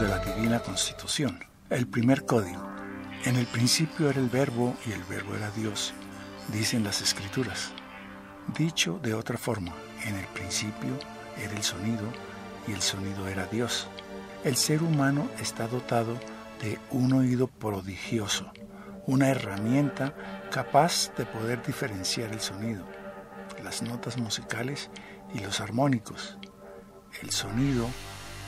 de la Divina Constitución. El primer código. En el principio era el Verbo y el Verbo era Dios, dicen las Escrituras. Dicho de otra forma, en el principio era el sonido y el sonido era Dios. El ser humano está dotado de un oído prodigioso, una herramienta capaz de poder diferenciar el sonido, las notas musicales y los armónicos. El sonido,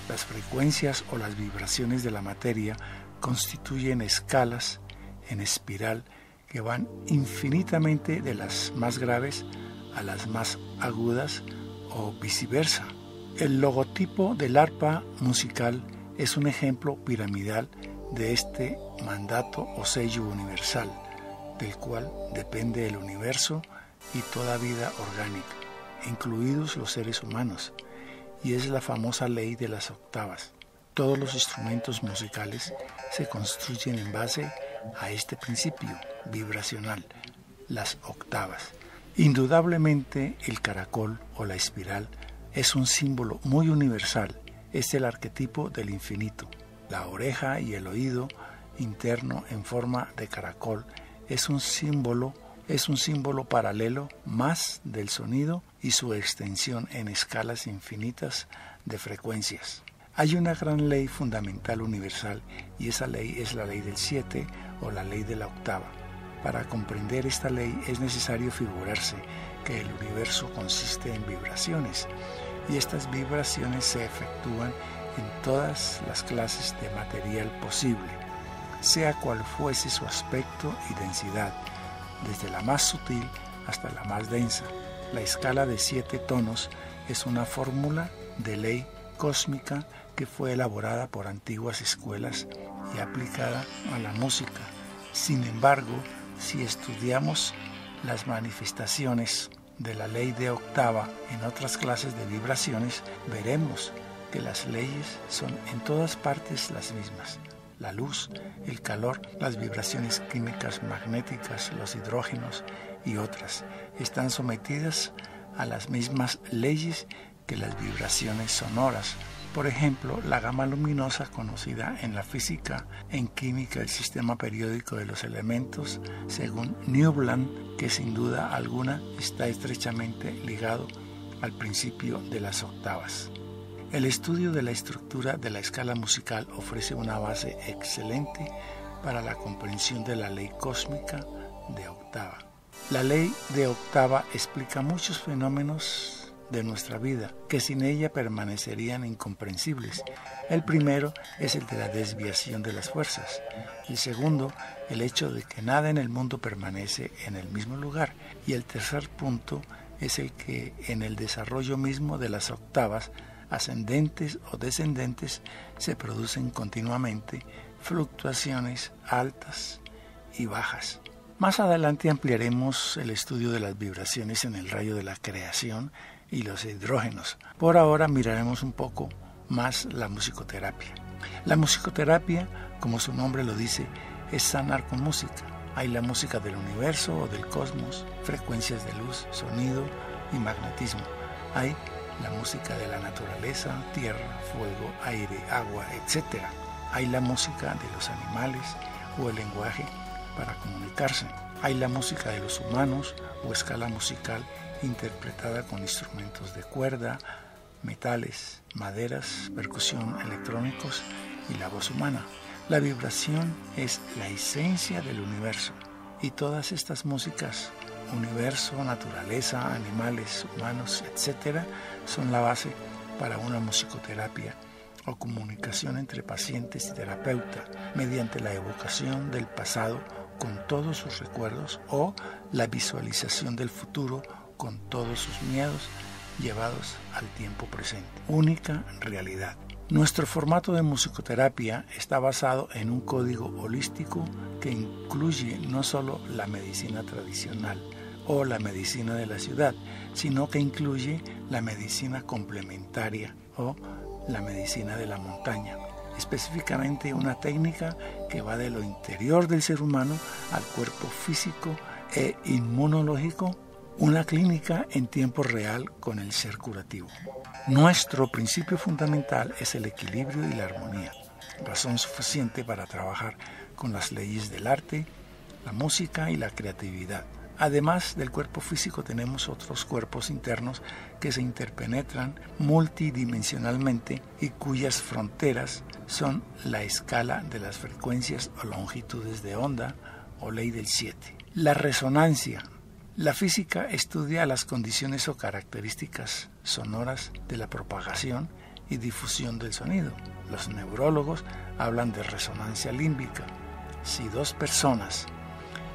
las frecuencias o las vibraciones de la materia constituyen escalas en espiral que van infinitamente de las más graves a las más agudas o viceversa. El logotipo del arpa musical es un ejemplo piramidal de este mandato o sello universal, del cual depende el universo y toda vida orgánica, incluidos los seres humanos, y es la famosa ley de las octavas. Todos los instrumentos musicales se construyen en base a este principio vibracional, las octavas. Indudablemente el caracol o la espiral es un símbolo muy universal, es el arquetipo del infinito. La oreja y el oído interno en forma de caracol es un símbolo paralelo más del sonido y su extensión en escalas infinitas de frecuencias. Hay una gran ley fundamental universal y esa ley es la ley del 7 o la ley de la octava. Para comprender esta ley es necesario figurarse que el universo consiste en vibraciones y estas vibraciones se efectúan en todas las clases de material posible, sea cual fuese su aspecto y densidad, desde la más sutil hasta la más densa. La escala de 7 tonos es una fórmula de ley cósmica que fue elaborada por antiguas escuelas y aplicada a la música. Sin embargo, si estudiamos las manifestaciones de la ley de octava en otras clases de vibraciones, veremos que las leyes son en todas partes las mismas. La luz, el calor, las vibraciones químicas magnéticas, los hidrógenos y otras están sometidas a las mismas leyes que las vibraciones sonoras. Por ejemplo, la gama luminosa conocida en la física, en química, el sistema periódico de los elementos, según Newland, que sin duda alguna está estrechamente ligado al principio de las octavas. El estudio de la estructura de la escala musical ofrece una base excelente para la comprensión de la ley cósmica de octava. La ley de octava explica muchos fenómenos de nuestra vida que sin ella permanecerían incomprensibles. El primero es el de la desviación de las fuerzas. El segundo, el hecho de que nada en el mundo permanece en el mismo lugar. Y el tercer punto es el que en el desarrollo mismo de las octavas, ascendentes o descendentes, se producen continuamente fluctuaciones altas y bajas. Más adelante ampliaremos el estudio de las vibraciones en el rayo de la creación y los hidrógenos. Por ahora miraremos un poco más la musicoterapia. La musicoterapia, como su nombre lo dice, es sanar con música. Hay la música del universo o del cosmos, frecuencias de luz, sonido y magnetismo. Hay la música de la naturaleza, tierra, fuego, aire, agua, etc. Hay la música de los animales o el lenguaje para comunicarse. Hay la música de los humanos o escala musical interpretada con instrumentos de cuerda, metales, maderas, percusión, electrónicos y la voz humana. La vibración es la esencia del universo y todas estas músicas, universo, naturaleza, animales, humanos, etc., son la base para una musicoterapia o comunicación entre pacientes y terapeuta mediante la evocación del pasado con todos sus recuerdos o la visualización del futuro con todos sus miedos llevados al tiempo presente. Única realidad. Nuestro formato de musicoterapia está basado en un código holístico que incluye no solo la medicina tradicional o la medicina de la ciudad, sino que incluye la medicina complementaria o la medicina de la montaña, específicamente una técnica que va de lo interior del ser humano al cuerpo físico e inmunológico, una clínica en tiempo real con el ser curativo. Nuestro principio fundamental es el equilibrio y la armonía. razón suficiente para trabajar con las leyes del arte, la música y la creatividad. Además del cuerpo físico tenemos otros cuerpos internos que se interpenetran multidimensionalmente y cuyas fronteras son la escala de las frecuencias o longitudes de onda o ley del 7. La resonancia. La física estudia las condiciones o características sonoras de la propagación y difusión del sonido. Los neurólogos hablan de resonancia límbica. Si dos personas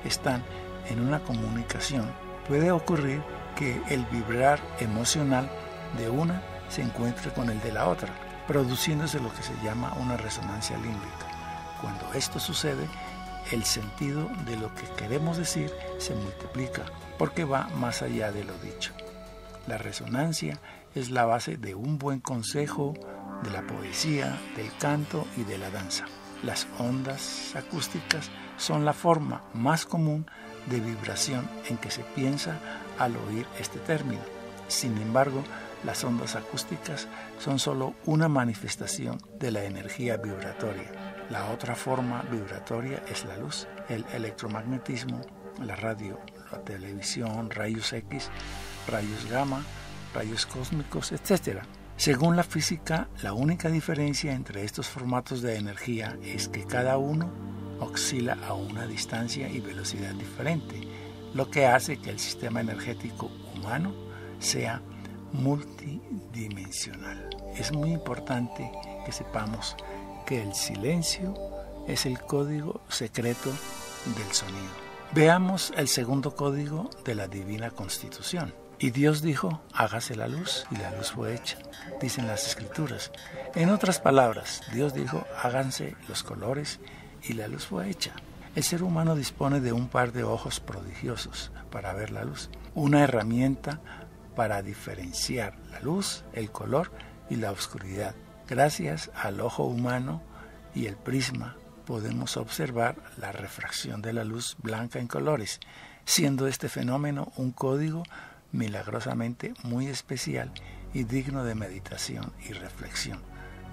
están en una comunicación, puede ocurrir que el vibrar emocional de una se encuentre con el de la otra, produciéndose lo que se llama una resonancia límbica. Cuando esto sucede, el sentido de lo que queremos decir se multiplica, porque va más allá de lo dicho. La resonancia es la base de un buen consejo, de la poesía, del canto y de la danza. Las ondas acústicas son la forma más común de vibración en que se piensa al oír este término. Sin embargo, las ondas acústicas son solo una manifestación de la energía vibratoria. La otra forma vibratoria es la luz, el electromagnetismo, la radio, la televisión, rayos X, rayos gamma, rayos cósmicos, etc. Según la física, la única diferencia entre estos formatos de energía es que cada uno oscila a una distancia y velocidad diferente, lo que hace que el sistema energético humano sea multidimensional. Es muy importante que sepamos que el silencio es el código secreto del sonido. Veamos el segundo código de la Divina Constitución. Y Dios dijo, hágase la luz, y la luz fue hecha, dicen las Escrituras. En otras palabras, Dios dijo, háganse los colores, y la luz fue hecha. El ser humano dispone de un par de ojos prodigiosos para ver la luz, una herramienta para diferenciar la luz, el color y la oscuridad. Gracias al ojo humano y el prisma podemos observar la refracción de la luz blanca en colores, siendo este fenómeno un código milagrosamente muy especial y digno de meditación y reflexión,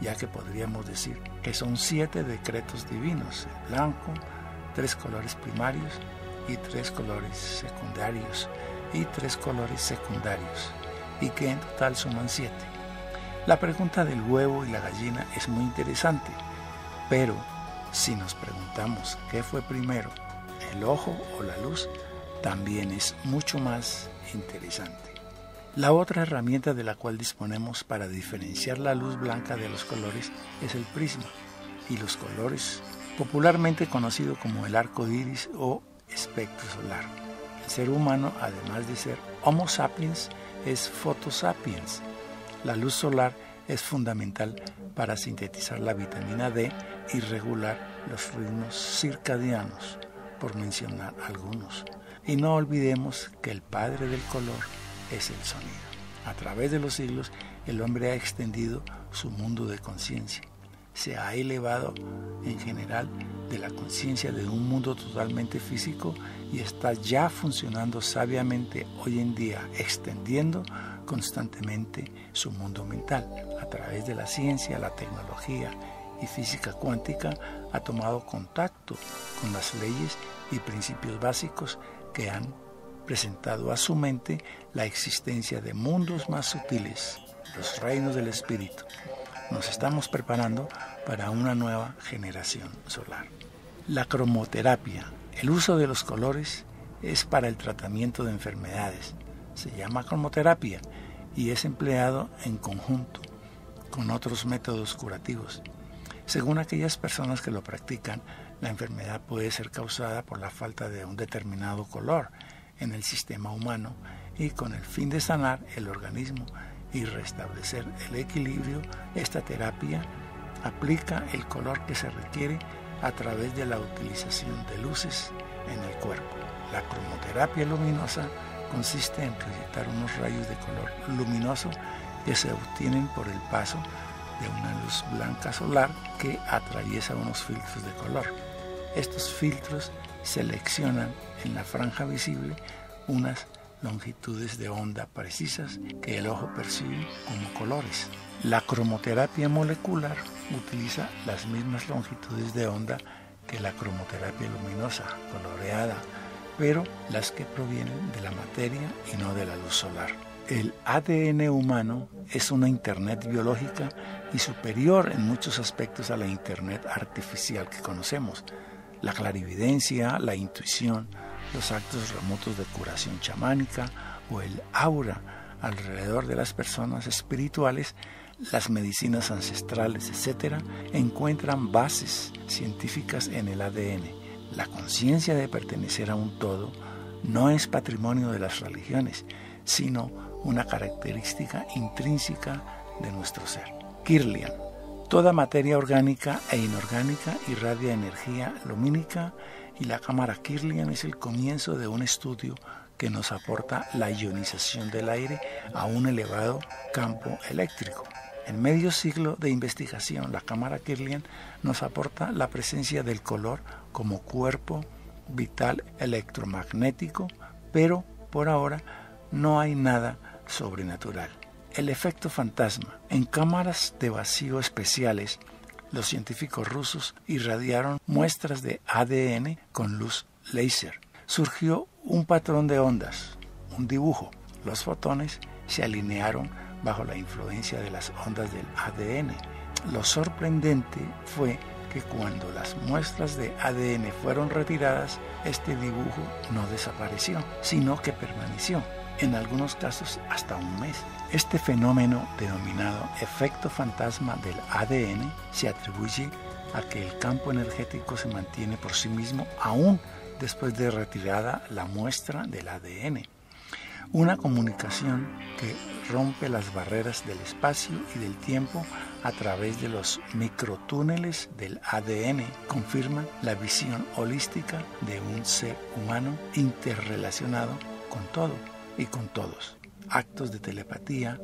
ya que podríamos decir que son 7 decretos divinos, el blanco, 3 colores primarios y 3 colores secundarios y 3 colores secundarios, y que en total suman 7. La pregunta del huevo y la gallina es muy interesante, pero si nos preguntamos qué fue primero, el ojo o la luz, también es mucho más interesante. La otra herramienta de la cual disponemos para diferenciar la luz blanca de los colores es el prisma y los colores, popularmente conocido como el arco iris o espectro solar. El ser humano, además de ser Homo sapiens, es Photosapiens. La luz solar es fundamental para sintetizar la vitamina D y regular los ritmos circadianos, por mencionar algunos. Y no olvidemos que el padre del color es el sonido. A través de los siglos, el hombre ha extendido su mundo de conciencia. Se ha elevado en general de la conciencia de un mundo totalmente físico y está ya funcionando sabiamente hoy en día, extendiendo constantemente su mundo mental. A través de la ciencia, la tecnología y física cuántica ha tomado contacto con las leyes y principios básicos que han presentado a su mente la existencia de mundos más sutiles, los reinos del espíritu. Nos estamos preparando para una nueva generación solar. La cromoterapia, el uso de los colores, es para el tratamiento de enfermedades. Se llama cromoterapia y es empleado en conjunto con otros métodos curativos. Según aquellas personas que lo practican, la enfermedad puede ser causada por la falta de un determinado color en el sistema humano y con el fin de sanar el organismo y restablecer el equilibrio, esta terapia aplica el color que se requiere a través de la utilización de luces en el cuerpo. La cromoterapia luminosa consiste en proyectar unos rayos de color luminoso que se obtienen por el paso de una luz blanca solar que atraviesa unos filtros de color. Estos filtros seleccionan en la franja visible unas longitudes de onda precisas que el ojo percibe como colores. La cromoterapia molecular utiliza las mismas longitudes de onda que la cromoterapia luminosa, coloreada, pero las que provienen de la materia y no de la luz solar. El ADN humano es una Internet biológica y superior en muchos aspectos a la Internet artificial que conocemos. La clarividencia, la intuición, los actos remotos de curación chamánica o el aura alrededor de las personas espirituales, las medicinas ancestrales, etc., encuentran bases científicas en el ADN. La conciencia de pertenecer a un todo no es patrimonio de las religiones, sino una característica intrínseca de nuestro ser. Kirlian. Toda materia orgánica e inorgánica irradia energía lumínica y la cámara Kirlian es el comienzo de un estudio que nos aporta la ionización del aire a un elevado campo eléctrico. En medio siglo de investigación, la cámara Kirlian nos aporta la presencia del color como cuerpo vital electromagnético, pero por ahora no hay nada sobrenatural. El efecto fantasma. En cámaras de vacío especiales, los científicos rusos irradiaron muestras de ADN con luz láser. Surgió un patrón de ondas, un dibujo. Los fotones se alinearon bajo la influencia de las ondas del ADN. Lo sorprendente fue que cuando las muestras de ADN fueron retiradas, este dibujo no desapareció, sino que permaneció, en algunos casos hasta un mes. Este fenómeno, denominado efecto fantasma del ADN, se atribuye a que el campo energético se mantiene por sí mismo aún después de retirada la muestra del ADN. Una comunicación que rompe las barreras del espacio y del tiempo a través de los microtúneles del ADN confirma la visión holística de un ser humano interrelacionado con todo y con todos. Actos de telepatía,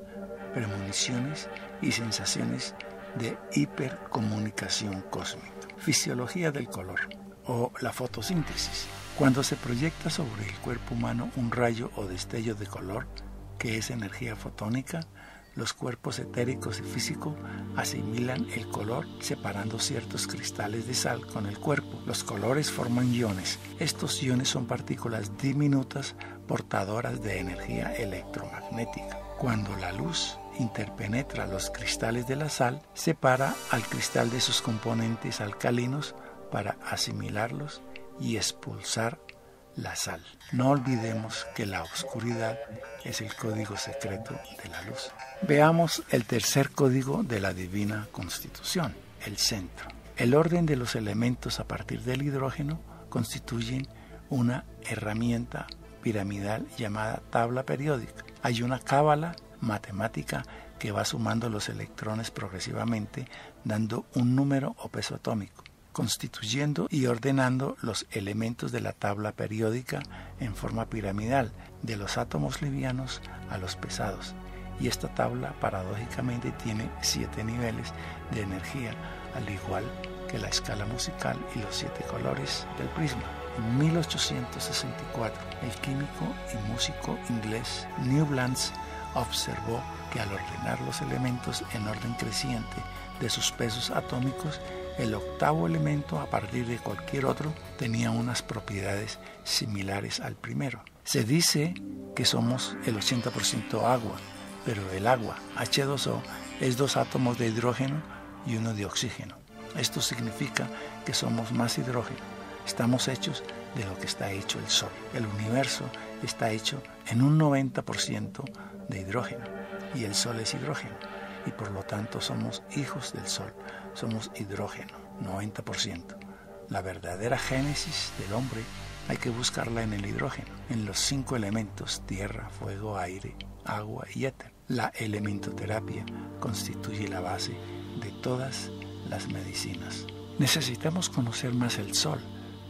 premoniciones y sensaciones de hipercomunicación cósmica. Fisiología del color o la fotosíntesis. Cuando se proyecta sobre el cuerpo humano un rayo o destello de color, que es energía fotónica, los cuerpos etéricos y físicos asimilan el color separando ciertos cristales de sal con el cuerpo. Los colores forman iones. Estos iones son partículas diminutas portadoras de energía electromagnética. Cuando la luz interpenetra los cristales de la sal, separa al cristal de sus componentes alcalinos para asimilarlos y expulsar la sal. No olvidemos que la oscuridad es el código secreto de la luz. Veamos el tercer código de la Divina Constitución, el centro. El orden de los elementos a partir del hidrógeno constituyen una herramienta piramidal llamada tabla periódica. Hay una cábala matemática que va sumando los electrones progresivamente, dando un número o peso atómico, constituyendo y ordenando los elementos de la tabla periódica en forma piramidal, de los átomos livianos a los pesados. Y esta tabla paradójicamente tiene 7 niveles de energía, al igual que la escala musical y los 7 colores del prisma. En 1864, el químico y músico inglés Newlands observó que al ordenar los elementos en orden creciente de sus pesos atómicos, el octavo elemento, a partir de cualquier otro, tenía unas propiedades similares al primero. Se dice que somos el 80% agua, pero el agua, H2O, es 2 átomos de hidrógeno y 1 de oxígeno. Esto significa que somos más hidrógeno. Estamos hechos de lo que está hecho el Sol. El universo está hecho en un 90% de hidrógeno y el Sol es hidrógeno. Y por lo tanto somos hijos del Sol, somos hidrógeno, 90%. La verdadera génesis del hombre hay que buscarla en el hidrógeno, en los 5 elementos: tierra, fuego, aire, agua y éter. La elementoterapia constituye la base de todas las medicinas. Necesitamos conocer más el Sol.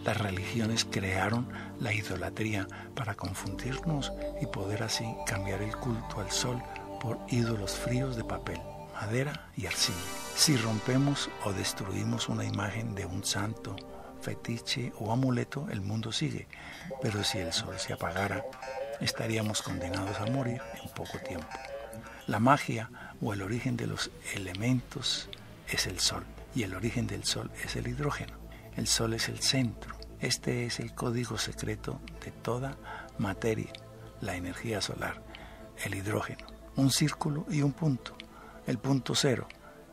Las religiones crearon la idolatría para confundirnos y poder así cambiar el culto al Sol por ídolos fríos de papel, madera y arcilla. Si rompemos o destruimos una imagen de un santo, fetiche o amuleto, el mundo sigue. Pero si el Sol se apagara, estaríamos condenados a morir en poco tiempo. La magia o el origen de los elementos es el Sol, y el origen del Sol es el hidrógeno. El Sol es el centro. Este es el código secreto de toda materia, la energía solar, el hidrógeno, un círculo y un punto. El punto cero,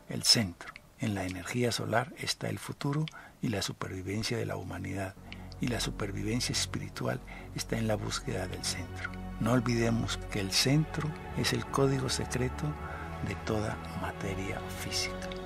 el centro. En la energía solar está el futuro y la supervivencia de la humanidad, y la supervivencia espiritual está en la búsqueda del centro. No olvidemos que el centro es el código secreto de toda materia física.